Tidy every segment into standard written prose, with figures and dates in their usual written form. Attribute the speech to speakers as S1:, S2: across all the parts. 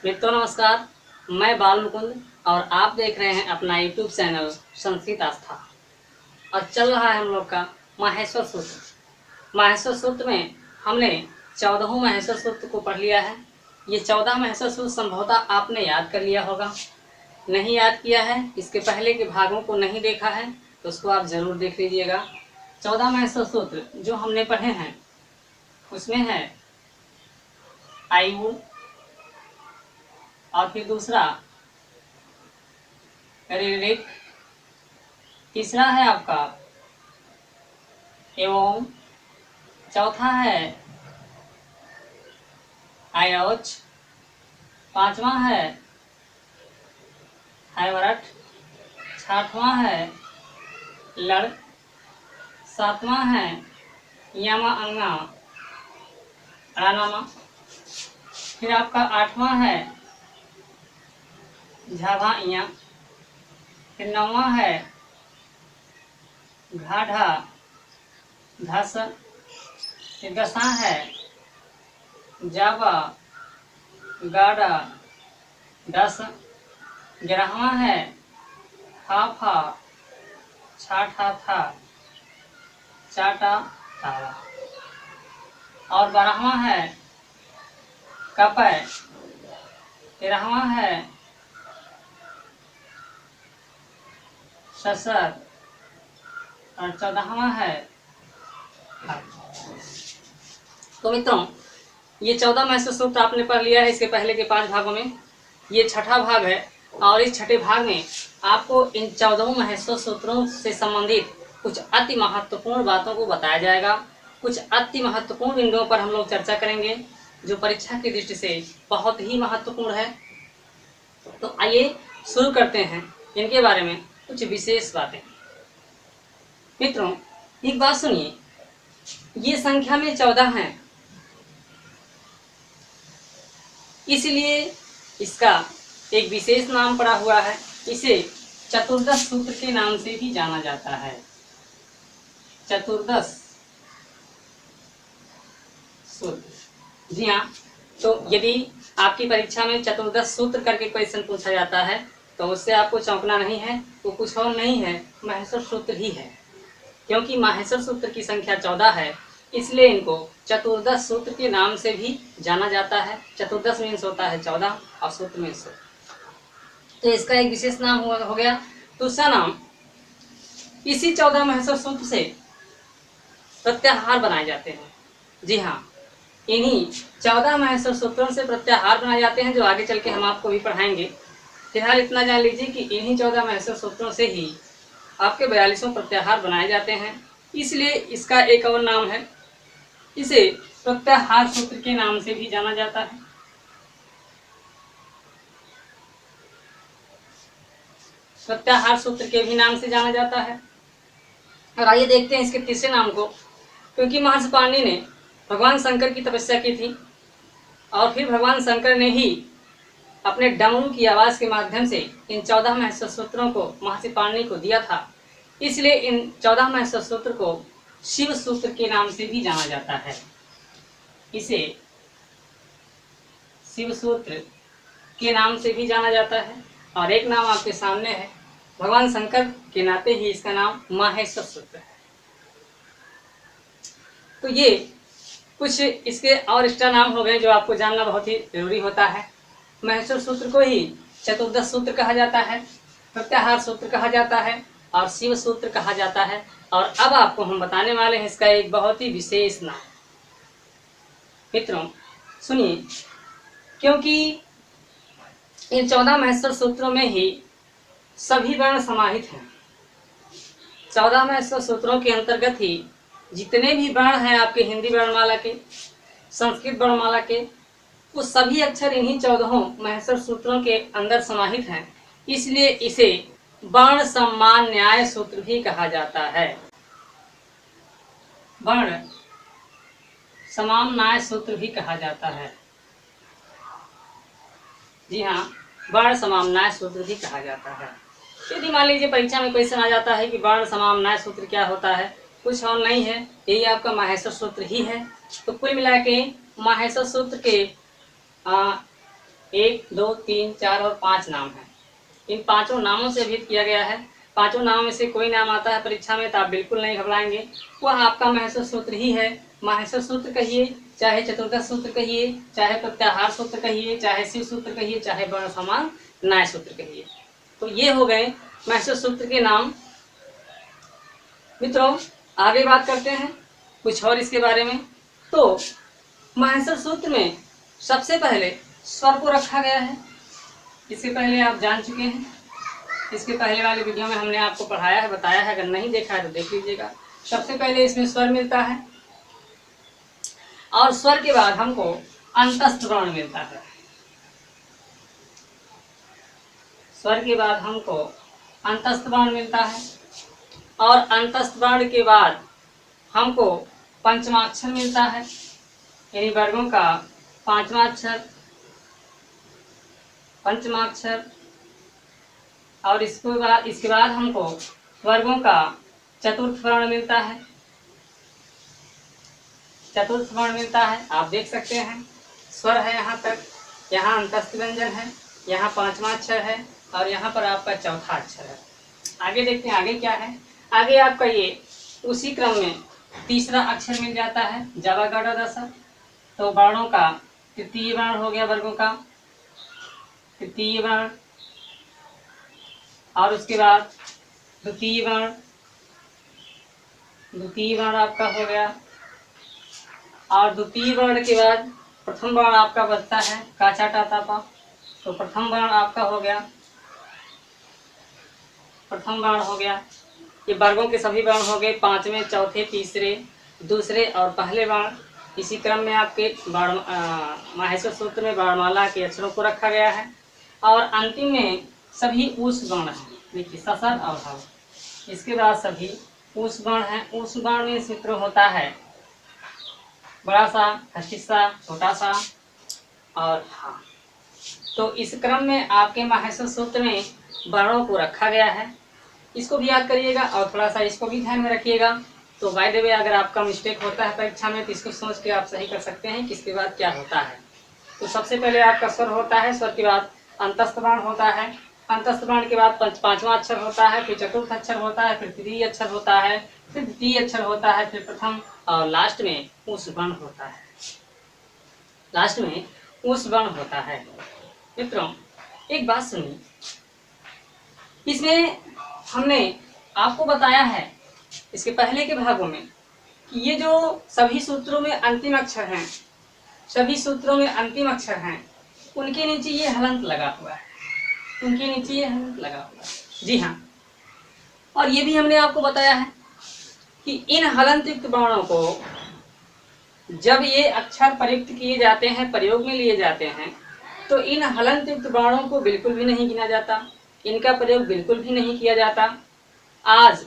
S1: मित्रों नमस्कार। मैं बाल मुकुंद और आप देख रहे हैं अपना यूट्यूब चैनल संस्कृत आस्था। और चल रहा है हम लोग का माहेश्वर सूत्र। माहेश्वर सूत्र में हमने 14 माहेश्वर सूत्र को पढ़ लिया है। ये 14 माहेश्वर सूत्र संभवतः आपने याद कर लिया होगा। नहीं याद किया है, इसके पहले के भागों को नहीं देखा है तो उसको आप जरूर देख लीजिएगा। 14 माहेश्वर सूत्र जो हमने पढ़े हैं उसमें है आयु, और फिर दूसरा ऋक, तीसरा है आपका एवं, चौथा है आयोच, पांचवा है हैवरट, छठवां है लड़, सातवां है यामा अंगा रानामा, फिर आपका आठवां है झाभा इया, फिर नौवां है घाढ़ा धस, फिर 10वां है जावा गाड़ा दस, 11वां है हाफा छाठा था चाटा तारा, और 12वां है कपय, 13वां है ससर, और 14वां है। तो मित्रों, ये 14 माहेश्वर सूत्र आपने पढ़ लिया है इसके पहले के 5 भागों में। ये छठा भाग है और इस छठे भाग में आपको इन 14 माहेश्वर सूत्रों से संबंधित कुछ अति महत्वपूर्ण बातों को बताया जाएगा। कुछ अति महत्वपूर्ण बिंदुओं पर हम लोग चर्चा करेंगे जो परीक्षा की दृष्टि से बहुत ही महत्वपूर्ण है। तो आइए शुरू करते हैं इनके बारे में कुछ विशेष बातें। मित्रों, एक बात सुनिए, ये संख्या में 14 हैं, इसलिए इसका एक विशेष नाम पड़ा हुआ है। इसे चतुर्दश सूत्र के नाम से भी जाना जाता है। चतुर्दश सूत्र। जी हाँ, तो यदि आपकी परीक्षा में चतुर्दश सूत्र करके क्वेश्चन पूछा जाता है तो उससे आपको चौंकना नहीं है, वो कुछ और नहीं है, माहेश्वर सूत्र ही है। क्योंकि माहेश्वर सूत्र की संख्या 14 है, इसलिए इनको चतुर्दश सूत्र के नाम से भी जाना जाता है। चतुर्दश मीन्स होता है 14 और सूत्र मीन्स, तो इसका एक विशेष नाम हो गया। दूसरा नाम, इसी 14 माहेश्वर सूत्र से प्रत्याहार बनाए जाते हैं। जी हाँ, इन्हीं 14 माहेश्वर सूत्रों से प्रत्याहार बनाए जाते हैं जो आगे चल के हम आपको भी पढ़ाएंगे। फिलहाल इतना जान लीजिए कि इन्हीं 14 माहेश्वर सूत्रों से ही आपके 42 प्रत्याहार बनाए जाते हैं, इसलिए इसका एक और नाम है, इसे प्रत्याहार सूत्र के नाम से भी जाना जाता है। प्रत्याहार सूत्र के भी नाम से जाना जाता है। और आइए देखते हैं इसके तीसरे नाम को। क्योंकि महर्षि पाणिनि ने भगवान शंकर की तपस्या की थी और फिर भगवान शंकर ने ही अपने डमरू की आवाज के माध्यम से इन 14 माहेश्वर सूत्रों को महर्षि पाणिनि को दिया था, इसलिए इन 14 माहेश्वर सूत्र को शिव सूत्र के नाम से भी जाना जाता है। इसे शिव सूत्र के नाम से भी जाना जाता है। और एक नाम आपके सामने है, भगवान शंकर के नाते ही इसका नाम माहेश्वर सूत्र है। तो ये कुछ इसके और एक्स्ट्रा नाम हो गए जो आपको जानना बहुत ही जरूरी होता है। माहेश्वर सूत्र को ही चतुर्दश सूत्र कहा जाता है, प्रत्याहार सूत्र कहा जाता है और शिव सूत्र कहा जाता है। और अब आपको हम बताने वाले हैं इसका एक बहुत ही विशेष नाम। मित्रों सुनिए, क्योंकि इन 14 माहेश्वर सूत्रों में ही सभी वर्ण समाहित हैं। 14 माहेश्वर सूत्रों के अंतर्गत ही जितने भी वर्ण हैं आपके हिंदी वर्णमाला के, संस्कृत वर्णमाला के, वो सभी अक्षर इन्हीं 14 माहेश्वर सूत्रों के अंदर समाहित हैं, इसलिए इसे वर्ण सम्मान न्याय सूत्र भी कहा जाता है। वर्ण समान न्याय सूत्र भी कहा जाता है। जी हाँ, वर्ण समान न्याय सूत्र भी कहा जाता है। यदि मान लीजिए परीक्षा में क्वेश्चन आ जाता है कि वर्ण समान न्याय सूत्र क्या होता है, कुछ और नहीं है, यही आपका माहेश्वर सूत्र ही है। तो कुल मिला के माहेश्वर सूत्र के 1, 2, 3, 4 और 5 नाम हैं। इन पांचों नामों से भेद किया गया है। पांचों नामों में से कोई नाम आता है परीक्षा में तो आप बिल्कुल नहीं घबराएंगे, वह आपका महेश्वर सूत्र ही है। महेश्वर सूत्र कहिए, चाहे चतुर्दश सूत्र कहिए, चाहे प्रत्याहार सूत्र कहिए, चाहे शिव सूत्र कहिए, चाहे वर्ण समान न्याय सूत्र कहिए। तो ये हो गए महेश्वर सूत्र के नाम। मित्रों, आगे बात करते हैं कुछ और इसके बारे में। तो महेश्वर सूत्र में सबसे पहले स्वर को रखा गया है। इसके पहले आप जान चुके हैं, इसके पहले वाले वीडियो में हमने आपको पढ़ाया है, बताया है। अगर नहीं देखा है तो देख लीजिएगा। सबसे पहले इसमें स्वर मिलता है और स्वर के बाद हमको अंतस्थ वर्ण मिलता है। स्वर के बाद हमको अंतस्थ वर्ण मिलता है और अंतस्थ वर्ण के बाद हमको पंचमाक्षर मिलता है, यानी वर्गों का पांचवा अक्षर, पंचमाक्षर। और इसके बाद हमको वर्गों का चतुर्थ वर्ण मिलता है। चतुर्थ वर्ण मिलता है, आप देख सकते हैं स्वर है यहाँ तक, यहाँ अंतस्थ व्यंजन है, यहाँ पांचवा अक्षर है और यहाँ पर आपका चौथा अक्षर है। आगे देखते हैं आगे क्या है। आगे आपका ये उसी क्रम में तीसरा अक्षर मिल जाता है, जवा गढ़ दशा। तो वर्णों का तृतीय वर्ण हो गया, वर्गों का तृतीय वर्ण। और उसके बाद द्वितीय वर्ण, द्वितीय वर्ण आपका हो गया। और द्वितीय वर्ण के बाद प्रथम वर्ण आपका बचता है, काचा टाटा पा। तो प्रथम वर्ण आपका हो गया, प्रथम वर्ण हो गया। ये वर्गों के सभी वर्ण हो गए, पांचवें, चौथे, तीसरे, दूसरे और पहले वर्ण। इसी क्रम में आपके महेश्वर सूत्र में वर्णमाला के अक्षरों को रखा गया है। और अंतिम में सभी ऊष्म वर्ण हैं, देखिए ससर और हव। इसके बाद सभी ऊष्म वर्ण हैं। ऊष्म वर्ण में सूत्र होता है बड़ा सा, हस्तिसा, छोटा सा और हा। तो इस क्रम में आपके महेश्वर सूत्र में वर्णों को रखा गया है। इसको भी याद करिएगा और थोड़ा सा इसको भी ध्यान में रखिएगा। तो बाय द वे, अगर आपका मिस्टेक होता है परीक्षा में तो इसको सोच के आप सही कर सकते हैं कि इसके बाद क्या होता है। तो सबसे पहले आपका स्वर होता है, स्वर के बाद अंतस्थ वर्ण होता है, अंतस्थ वर्ण के बाद पांचवा अक्षर होता है, फिर चतुर्थ अक्षर होता है, फिर तृतीय अक्षर होता है, फिर द्वितीय अक्षर होता है, फिर प्रथम और लास्ट में ऊष्म वर्ण होता है। लास्ट में ऊष्म वर्ण होता है। मित्रों, एक बात सुनिए, इसमें हमने आपको बताया है इसके पहले के भागों में कि ये जो सभी सूत्रों में अंतिम अक्षर हैं, सभी सूत्रों में अंतिम अक्षर हैं, उनके नीचे ये हलंत लगा हुआ है, उनके नीचे ये हलंत लगा हुआ है। जी हाँ, और ये भी हमने आपको बताया है कि इन हलंत युक्त वर्णों को जब ये अक्षर प्रयुक्त किए जाते हैं, प्रयोग में लिए जाते हैं, तो इन हलंत युक्त वर्णों को बिल्कुल भी नहीं गिना जाता, इनका प्रयोग बिल्कुल भी नहीं किया जाता। आज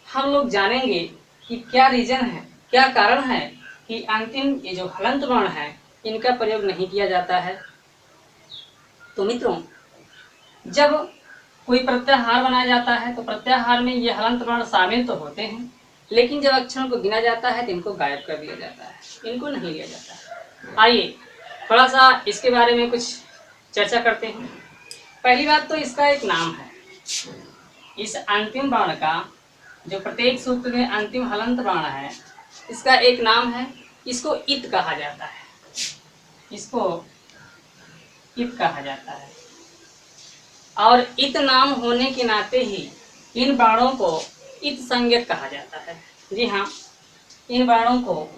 S1: हम लोग जानेंगे कि क्या रीजन है, क्या कारण है कि अंतिम ये जो हलंत वर्ण है इनका प्रयोग नहीं किया जाता है। तो मित्रों, जब कोई प्रत्याहार बनाया जाता है तो प्रत्याहार में ये हलंत वर्ण शामिल तो होते हैं, लेकिन जब अक्षरों को गिना जाता है तो इनको गायब कर दिया जाता है, इनको नहीं लिया जाता है। आइए थोड़ा सा इसके बारे में कुछ चर्चा करते हैं। पहली बात तो इसका एक नाम है। इस अंतिम वर्ण का, जो प्रत्येक सूत्र में अंतिम हलंत वर्ण है, इसका एक नाम है। इसको इत कहा जाता है, इसको इत कहा जाता है। और इत नाम होने के नाते ही इन वर्णों को इत संज्ञक कहा जाता है। जी हाँ, इन वर्णों को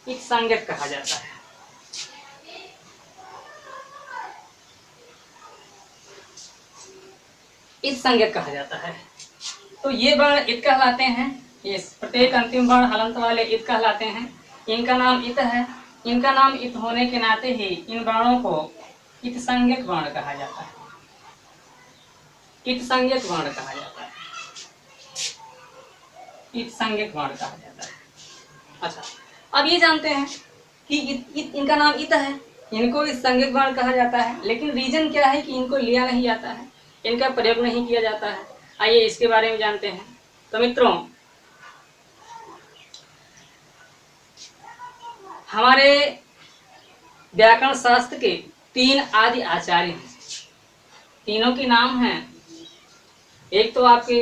S1: इत संज्ञक कहा जाता है। इत संज्ञक कहा जाता है। तो ये वर्ण इत कहलाते हैं, ये प्रत्येक अंतिम वर्ण हलंत वाले इत कहलाते हैं। इनका नाम इत है। इनका नाम इत होने के नाते ही इन वर्णों को इत संज्ञक वर्ण कहा जाता है, इत संज्ञक वर्ण कहा जाता है, इत संज्ञक वर्ण कहा जाता है। अच्छा, अब ये जानते हैं कि इनका नाम इत है, इनको इत संज्ञक वर्ण कहा जाता है, लेकिन रीजन क्या है कि इनको लिया नहीं जाता है, इनका प्रयोग नहीं किया जाता है। आइए इसके बारे में जानते हैं। तो मित्रों, हमारे व्याकरण शास्त्र के तीन आदि आचार्य हैं। तीनों के नाम हैं, एक तो आपके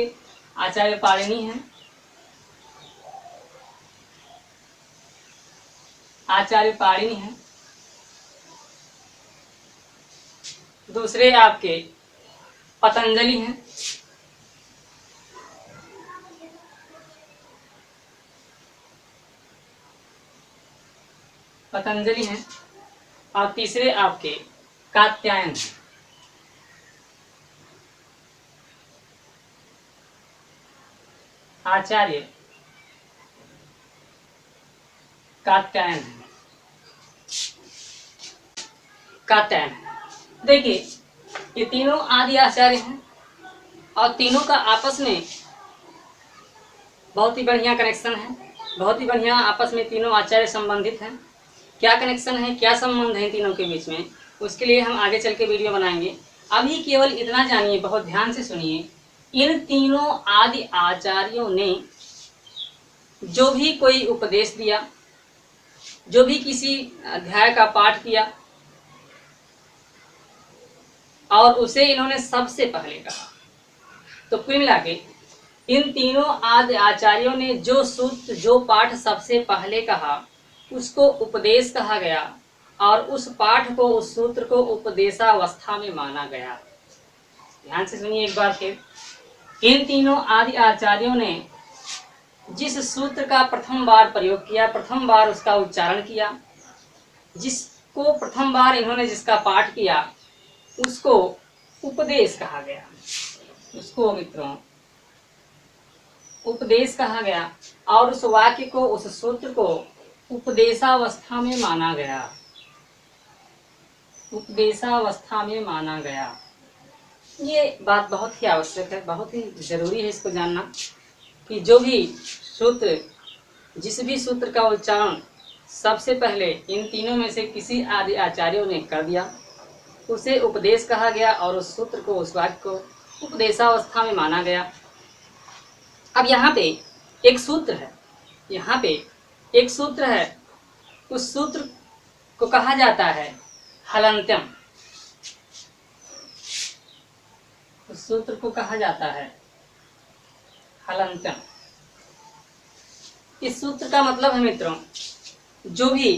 S1: आचार्य पाणिनि हैं, आचार्य पाणिनि हैं, दूसरे आपके पतंजलि हैं, पतंजलि हैं, और तीसरे आपके कात्यायन हैं। आचार्य कात्यायन है, कात्यायन है। देखिए ये तीनों आदि आचार्य हैं और तीनों का आपस में बहुत ही बढ़िया कनेक्शन है, बहुत ही बढ़िया आपस में तीनों आचार्य संबंधित हैं। क्या कनेक्शन है, क्या संबंध है तीनों के बीच में, उसके लिए हम आगे चल के वीडियो बनाएंगे। अभी केवल इतना जानिए, बहुत ध्यान से सुनिए, इन तीनों आदि आचार्यों ने जो भी कोई उपदेश दिया, जो भी किसी अध्याय का पाठ किया, और उसे इन्होंने सबसे पहले कहा। तो कुल मिला के इन तीनों आदि आचार्यों ने जो सूत्र, जो पाठ सबसे पहले कहा, उसको उपदेश कहा गया, और उस पाठ को, उस सूत्र को उपदेशावस्था में माना गया। ध्यान से सुनिए एक बार फिर, इन तीनों आदि आचार्यों ने जिस सूत्र का प्रथम बार प्रयोग किया, प्रथम बार उसका उच्चारण किया, जिसको प्रथम बार इन्होंने जिसका पाठ किया, उसको उपदेश कहा गया। उसको मित्रों उपदेश कहा गया, और उस वाक्य को, उस सूत्र को उपदेशावस्था में माना गया, उपदेशावस्था में माना गया। ये बात बहुत ही आवश्यक है, बहुत ही जरूरी है इसको जानना कि जो भी सूत्र, जिस भी सूत्र का उच्चारण सबसे पहले इन तीनों में से किसी आदि आचार्यों ने कर दिया, उसे उपदेश कहा गया, और उस सूत्र को, उस वाक्य को उपदेशावस्था में माना गया। अब यहाँ पे एक सूत्र है, यहाँ पे एक सूत्र है, उस सूत्र को कहा जाता है हलन्त्यम। उस सूत्र को कहा जाता है हलन्त्यम। इस सूत्र का मतलब है मित्रों, जो भी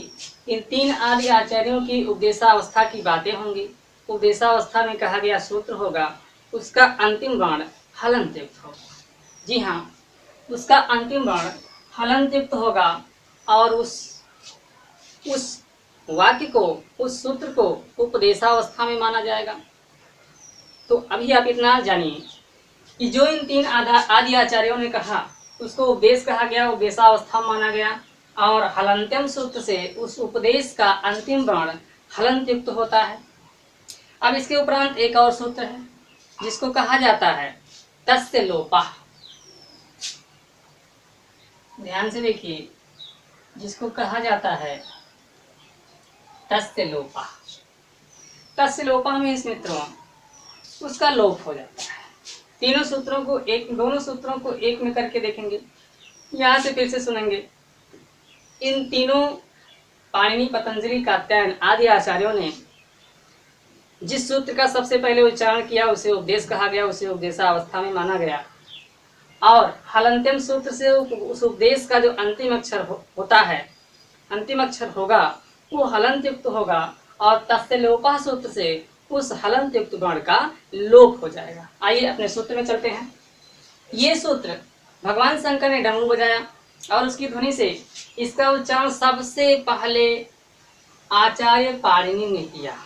S1: इन तीन आदि आचार्यों की उपदेशावस्था की बातें होंगी, उपदेशावस्था में कहा गया सूत्र होगा, उसका अंतिम वर्ण हलन्त्युक्त होगा। जी हाँ, उसका अंतिम वर्ण हलन्त्युक्त होगा, और उस वाक्य को, उस सूत्र को उपदेशावस्था में माना जाएगा। तो अभी आप इतना जानिए कि जो इन तीन आदि आचार्यों ने कहा, उसको उपदेश कहा गया, उपदेशावस्था माना गया, और हलन्त्यम सूत्र से उस उपदेश का अंतिम वर्ण हलन्त्युक्त होता है। अब इसके उपरांत एक और सूत्र है जिसको कहा जाता है तस्य लोपः। ध्यान से देखिए, जिसको कहा जाता है तस्य लोपः। तस्य लोपः में इस मित्रों उसका लोप हो जाता है। तीनों सूत्रों को एक, दोनों सूत्रों को एक में करके देखेंगे। यहाँ से फिर से सुनेंगे, इन तीनों पाणिनि, पतंजलि, कात्यायन आदि आचार्यों ने जिस सूत्र का सबसे पहले उच्चारण किया, उसे उपदेश कहा गया, उसे उपदेशावस्था में माना गया, और हलन्त्यम सूत्र से उस उपदेश का जो अंतिम अक्षर होता है, अंतिम अक्षर होगा, वो हलन्त्युक्त होगा, और तस्य लोपः सूत्र से उस हलन्त्युक्त वर्ण का लोप हो जाएगा। आइए अपने सूत्र में चलते हैं। ये सूत्र भगवान शंकर ने डमरू बजाया, और उसकी ध्वनि से इसका उच्चारण सबसे पहले आचार्य पाणिनि ने किया।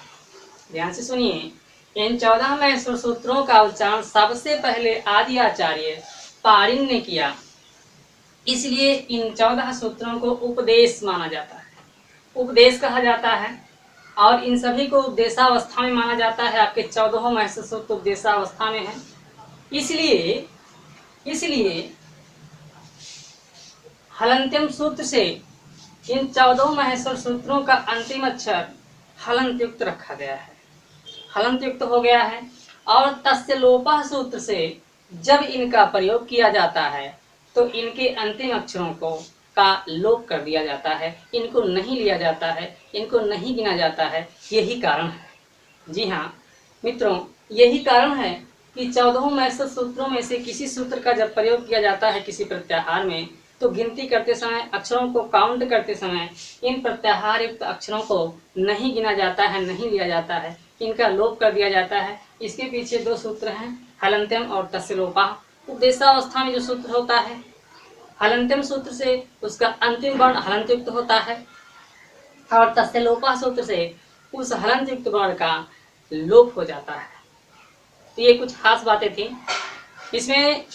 S1: ध्यान से सुनिए, इन 14 महेश्वर सूत्रों का उच्चारण सबसे पहले आदि आचार्य पाणिनि ने किया, इसलिए इन 14 सूत्रों को उपदेश माना जाता है, उपदेश कहा जाता है, और इन सभी को उपदेशावस्था में माना जाता है। आपके 14 महेश्वर सूत्र उपदेशावस्था में है, इसलिए हलन्त्यम सूत्र से इन 14 महेश्वर सूत्रों का अंतिम अक्षर हलन्त्युक्त रखा गया है, हलन्त्युक्त हो गया है। और तस्य लोपः सूत्र से जब इनका प्रयोग किया जाता है, तो इनके अंतिम अक्षरों को का लोप कर दिया जाता है, इनको नहीं लिया जाता है, इनको नहीं गिना जाता है। यही कारण है, जी हाँ मित्रों, यही कारण है कि 14 महसूर सूत्रों में से किसी सूत्र का जब प्रयोग किया जाता है किसी प्रत्याहार में, तो गिनती करते समय, अक्षरों को काउंट करते समय इन प्रत्याहार युक्त अक्षरों को नहीं गिना जाता है, नहीं लिया जाता है, इनका लोप कर दिया जाता है। इसके पीछे दो सूत्र हैं, हलन्त्यम और तस्य लोपः। उपदेशावस्था में जो सूत्र होता है, हलन्त्यम सूत्र से उसका अंतिम वर्ण हलंत युक्त होता है और तस्य लोपः सूत्र से उस हलंत युक्त वर्ण का लोप हो जाता है। तो ये कुछ खास बातें थी। इसमें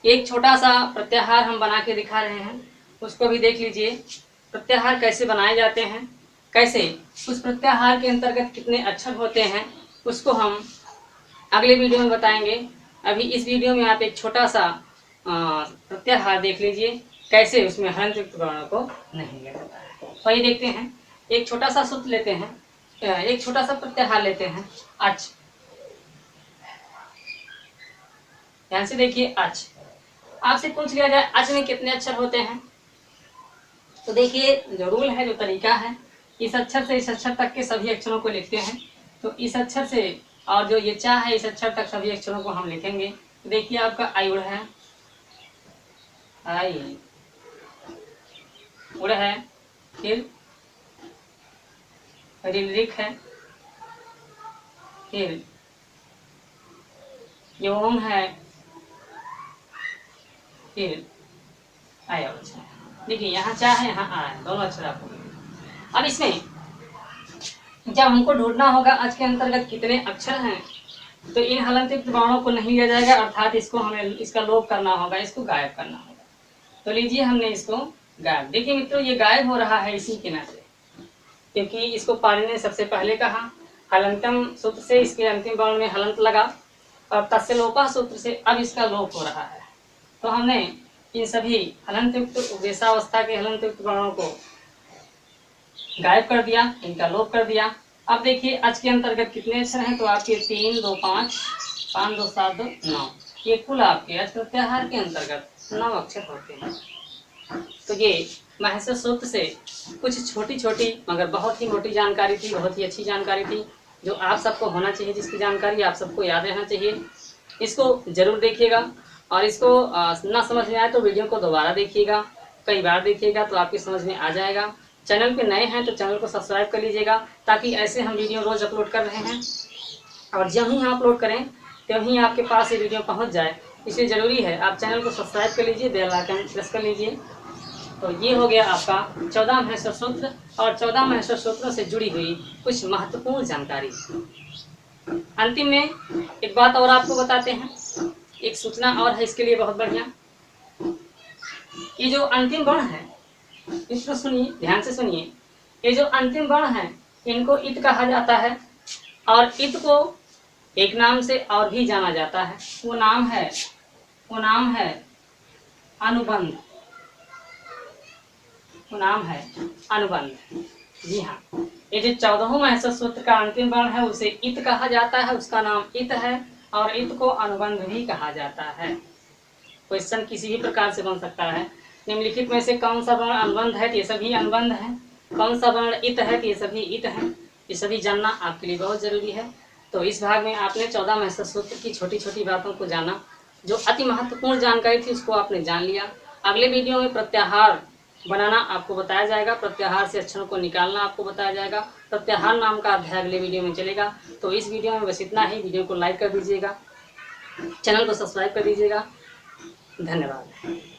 S1: एक छोटा सा प्रत्याहार हम बना के दिखा रहे हैं, उसको भी देख लीजिए। प्रत्याहार कैसे बनाए जाते हैं, कैसे उस प्रत्याहार के अंतर्गत कितने अक्षर होते हैं, उसको हम अगले वीडियो में बताएंगे। अभी इस वीडियो में आप एक छोटा सा प्रत्याहार देख लीजिए, कैसे उसमें हलंत युक्त वर्णों को नहीं लिया जाता है। तो ये देखते हैं, एक छोटा सा सूत्र लेते हैं, एक छोटा सा प्रत्याहार लेते हैं, अच। ध्यान से देखिए, अच। आपसे पूछ लिया जाए अच में कितने अक्षर होते हैं, तो देखिए जो रूल है, जो तरीका है, इस अक्षर से इस अक्षर तक के सभी अक्षरों को लिखते हैं। तो इस अक्षर से और जो ये चा है, इस अक्षर तक सभी अक्षरों को हम लिखेंगे। तो देखिए आपका आई उड़ है, आई उड़ है, फिर रिलरिक है, फिर योम है, फिर आया है। देखिए यहाँ चा है, यहाँ आ है, दोनों अक्षर आपको। अब इसमें जब हमको ढूंढना होगा अच के अंतर्गत कितने अक्षर हैं, तो इन हलंत युक्त वर्णों को नहीं लिया जाएगा, अर्थात इसको हमें इसका लोप करना होगा, इसको गायब करना होगा। तो लीजिए हमने इसको गायब। देखिए मित्रों, ये गायब हो रहा है इसी के नाते, क्योंकि इसको पाणिनि ने सबसे पहले कहा, हलंतम सूत्र से इसके अंतिम वर्ण में हलंत लगा, और तस्य लोपः सूत्र से अब इसका लोप हो रहा है। तो हमने इन सभी हलंत युक्त उपदेशावस्था के हलंत युक्त वर्णों को गायब कर दिया, इनका लोप कर दिया। अब देखिए अच के अंतर्गत कितने अक्षर हैं, तो आपके 3, 2, 5, 5, 2, 7, 2, 9, ये कुल आपके अच प्रत्याहार के अंतर्गत 9 अक्षर होते हैं। तो ये महसूर सूत्र से कुछ छोटी छोटी मगर बहुत ही मोटी जानकारी थी, बहुत ही अच्छी जानकारी थी, जो आप सबको होना चाहिए, जिसकी जानकारी आप सबको याद रहना चाहिए। इसको जरूर देखिएगा, और इसको ना समझ में आए तो वीडियो को दोबारा देखिएगा, कई बार देखिएगा तो आपकी समझ में आ जाएगा। चैनल पे नए हैं तो चैनल को सब्सक्राइब कर लीजिएगा, ताकि ऐसे हम वीडियो रोज अपलोड कर रहे हैं और जब ही हम अपलोड करें तभी आपके पास ये वीडियो पहुंच जाए। इसलिए ज़रूरी है आप चैनल को सब्सक्राइब कर लीजिए, बेल आइकन प्रेस कर लीजिए। तो ये हो गया आपका 14 महसूर सूत्र और 14 महसूर सूत्रों से जुड़ी हुई कुछ महत्वपूर्ण जानकारी। अंतिम में एक बात और आपको बताते हैं, एक सूचना और है इसके लिए बहुत बढ़िया। ये जो अंतिम वर्ण है, इसको सुनिए, ध्यान से सुनिए। ये जो अंतिम वर्ण है, इनको इत कहा जाता है, और इत को एक नाम से और भी जाना जाता है, वो नाम है अनुबंध। वो नाम है अनुबंध। जी हाँ, ये जो 14 महसूर सूत्र का अंतिम वर्ण है उसे इत कहा जाता है, उसका नाम इत है, और इत को अनुबंध भी कहा जाता है। क्वेश्चन किसी भी प्रकार से बन सकता है, निम्नलिखित में से कौन सा वर्ण अनुबंध है, तो ये सभी अनुबंध है। कौन सा वर्ण इत है, तो ये सभी इत है। ये सभी जानना आपके लिए बहुत जरूरी है। तो इस भाग में आपने 14 महसूर सूत्र की छोटी छोटी बातों को जाना, जो अति महत्वपूर्ण जानकारी थी उसको आपने जान लिया। अगले वीडियो में प्रत्याहार बनाना आपको बताया जाएगा, प्रत्याहार से अक्षरों को निकालना आपको बताया जाएगा। प्रत्याहार नाम का अध्याय अगले वीडियो में चलेगा। तो इस वीडियो में बस इतना ही। वीडियो को लाइक कर दीजिएगा, चैनल को सब्सक्राइब कर दीजिएगा। धन्यवाद।